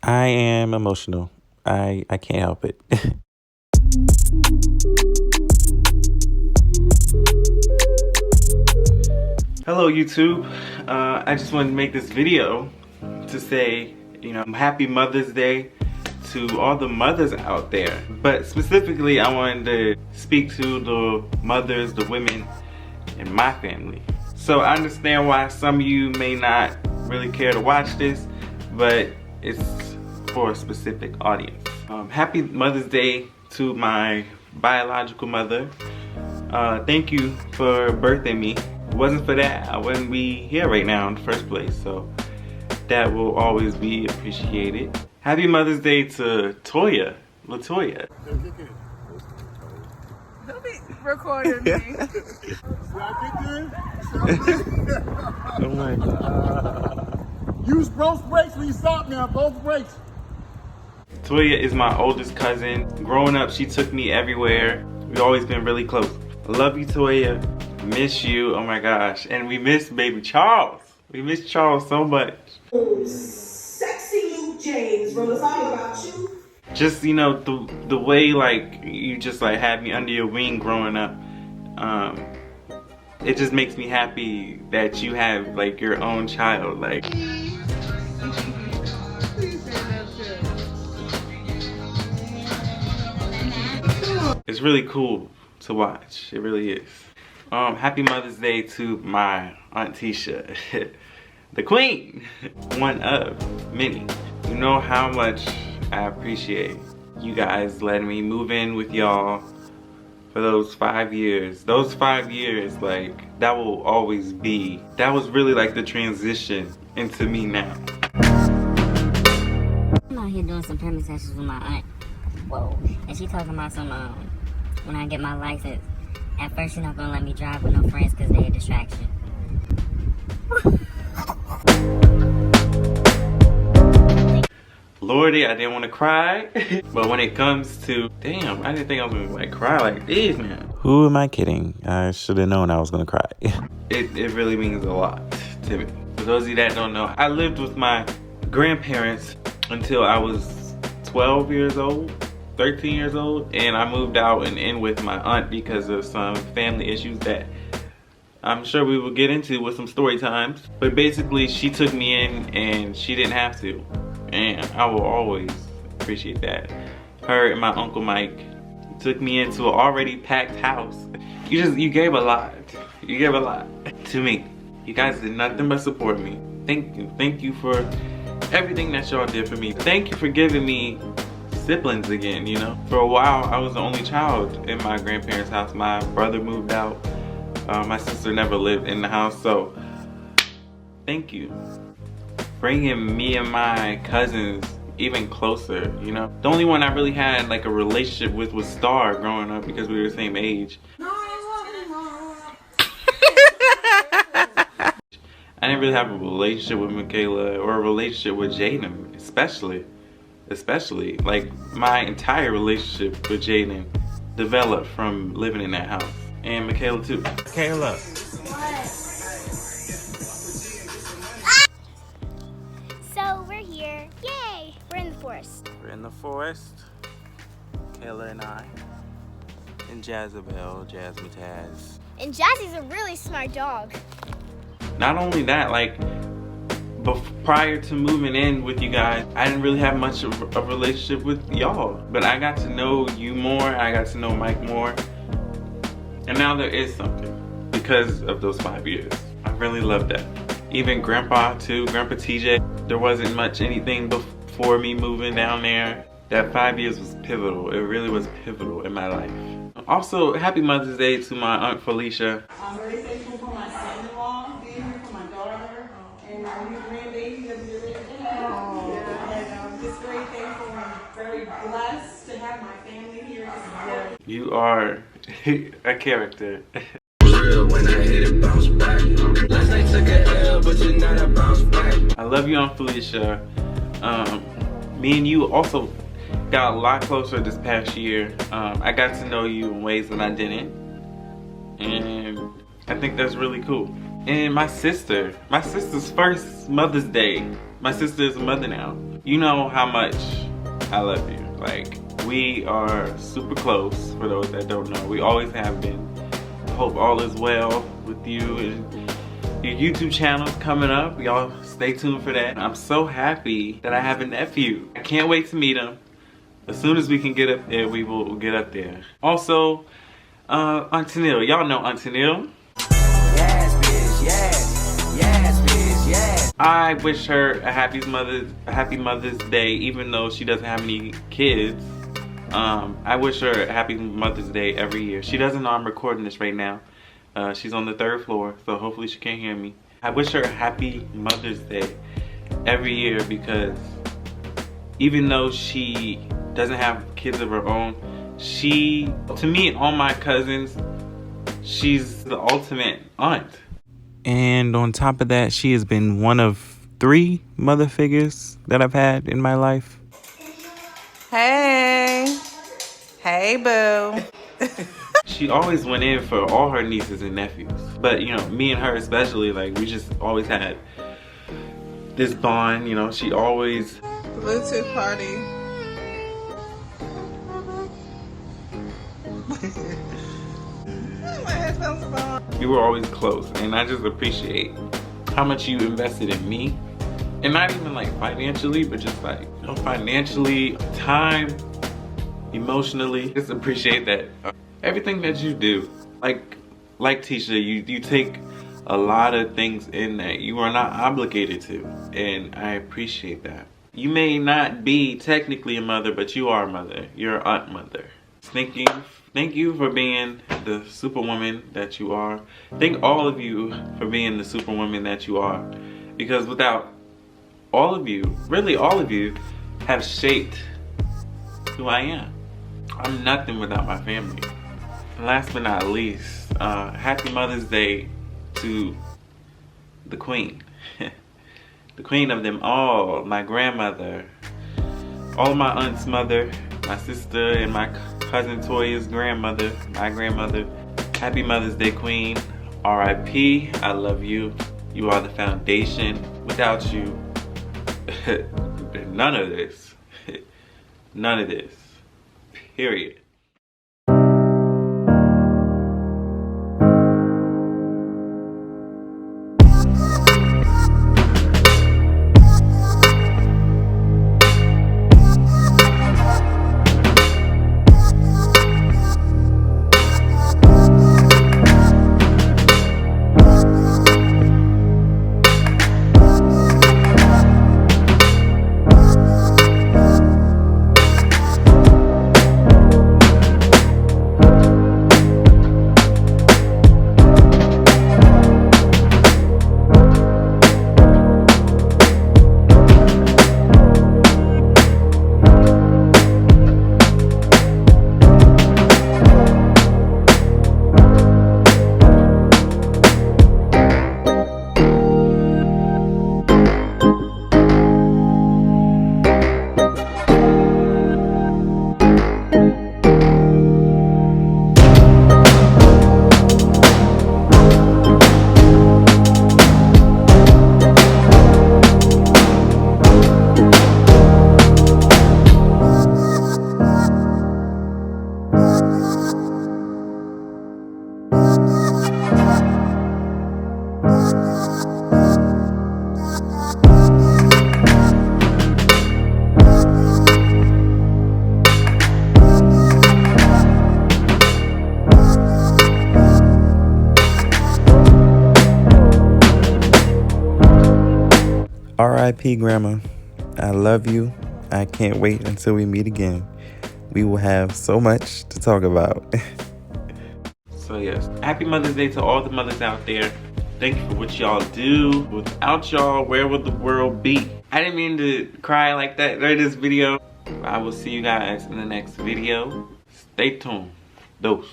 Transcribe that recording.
I am emotional. I can't help it. Hello YouTube. I just wanted to make this video to say, happy Mother's Day to all the mothers out there. But specifically, I wanted to speak to the mothers, the women in my family. So I understand why some of you may not really care to watch this, but it's for a specific audience. Happy Mother's Day to my biological mother. Thank you for birthing me. If it wasn't for that, I wouldn't be here right now in the first place. So that will always be appreciated. Happy Mother's Day to Toya, LaToya. Don't be recording me. Oh my God. Use both brakes when you stop now, both brakes. Toya is my oldest cousin. Growing up, she took me everywhere. We've always been really close. I love you, Toya. Miss you, oh my gosh. And we miss baby Charles. We miss Charles so much. Sexy Luke James wrote a song about you. Just, the way like you just like had me under your wing growing up. It just makes me happy that you have like your own child. Like it's really cool to watch. It really is. Happy Mother's Day to my Aunt Tisha, the queen, one of many. You know how much I appreciate you guys letting me move in with y'all for those 5 years. Those 5 years, like, that will always be, that was really like the transition into me now. I'm out here doing some permit sessions with my aunt. Whoa. And she talking about some, when I get my license, at first she's not gonna let me drive with no friends because they a distraction. Lordy, I didn't want to cry. But when it comes to, damn, I didn't think I was gonna like cry like this, man. Who am I kidding? I should have known I was gonna cry. It really means a lot to me. For those of you that don't know, I lived with my grandparents until I was 12 years old, 13 years old, and I moved out and in with my aunt because of some family issues that I'm sure we will get into with some story times. But basically, she took me in and she didn't have to. And I will always appreciate that. Her and my Uncle Mike took me into an already packed house. You gave a lot. You gave a lot to me. You guys did nothing but support me. Thank you. Thank you for everything that y'all did for me. Thank you for giving me siblings again, For a while, I was the only child in my grandparents' house. My brother moved out. My sister never lived in the house, so thank you. Bringing me and my cousins even closer, The only one I really had like a relationship with was Star growing up because we were the same age. I didn't really have a relationship with Michaela or a relationship with Jaden, especially. Like my entire relationship with Jaden developed from living in that house. And Michaela too. Michaela. So we're here. Yay! We're in the forest. We're in the forest. Kayla and I. And Jazabelle, Jazzmatazz. And Jazzy's a really smart dog. Not only that, like, prior to moving in with you guys, I didn't really have much of a relationship with y'all. But I got to know you more. I got to know Mike more. And now there is something because of those 5 years. I really love that. Even Grandpa too, Grandpa TJ. There wasn't much anything before me moving down there. That 5 years was pivotal. It really was pivotal in my life. Also, happy Mother's Day to my Aunt Felicia. I'm very thankful for my son-in-law being here, for my daughter, and my new grandbaby that we live in. And I'm just very thankful and very blessed to have my family here to support. You are a character. When I hit it, bounce back. Last night took a L, but tonight I bounce back. I love you, Aunt Felicia. Me and you also got a lot closer this past year. I got to know you in ways that I didn't. And I think that's really cool. And my sister's first Mother's Day My sister is a mother now. You know how much I love you. Like, we are super close, for those that don't know. We always have been. I hope all is well with you and your YouTube channel's coming up. Y'all stay tuned for that. I'm so happy that I have a nephew. I can't wait to meet him. As soon as we can get up there, we will get up there. Also, Auntie Neil. Y'all know Auntie Neil. Yes, bitch, yes. Yes, bitch, yes. I wish her a happy Mother's Day, even though she doesn't have any kids. I wish her a happy Mother's Day every year. She doesn't know I'm recording this right now. She's on the 3rd floor, so hopefully she can't hear me. I wish her a happy Mother's Day every year, because even though she doesn't have kids of her own, she, to me and all my cousins, she's the ultimate aunt. And on top of that, she has been one of 3 mother figures that I've had in my life. Hey. Hey, boo. She always went in for all her nieces and nephews. But, you know, me and her especially, like, we just always had this bond, you know. She always... Bluetooth party. My headphones are on. We were always close, and I just appreciate how much you invested in me. And not even like financially, but just like, you know, financially, time, emotionally. Just appreciate that. Everything that you do. Like Tisha, you take a lot of things in that you are not obligated to. And I appreciate that. You may not be technically a mother, but you are a mother. You're an aunt mother. Thank you for being the superwoman that you are. Thank all of you for being the superwoman that you are. Because without all of you, really all of you, have shaped who I am. I'm nothing without my family. And last but not least, happy Mother's Day to the queen. The queen of them all, my grandmother, all of my aunt's mother, my sister and my cousin Toya's grandmother, my grandmother. Happy Mother's Day, queen. R.I.P. I love you. You are the foundation. Without you, none of this. None of this. Period. R.I.P. Grandma. I love you. I can't wait until we meet again. We will have so much to talk about. So yes, happy Mother's Day to all the mothers out there. Thank you for what y'all do. Without y'all, where would the world be? I didn't mean to cry like that during this video. I will see you guys in the next video. Stay tuned. Dose.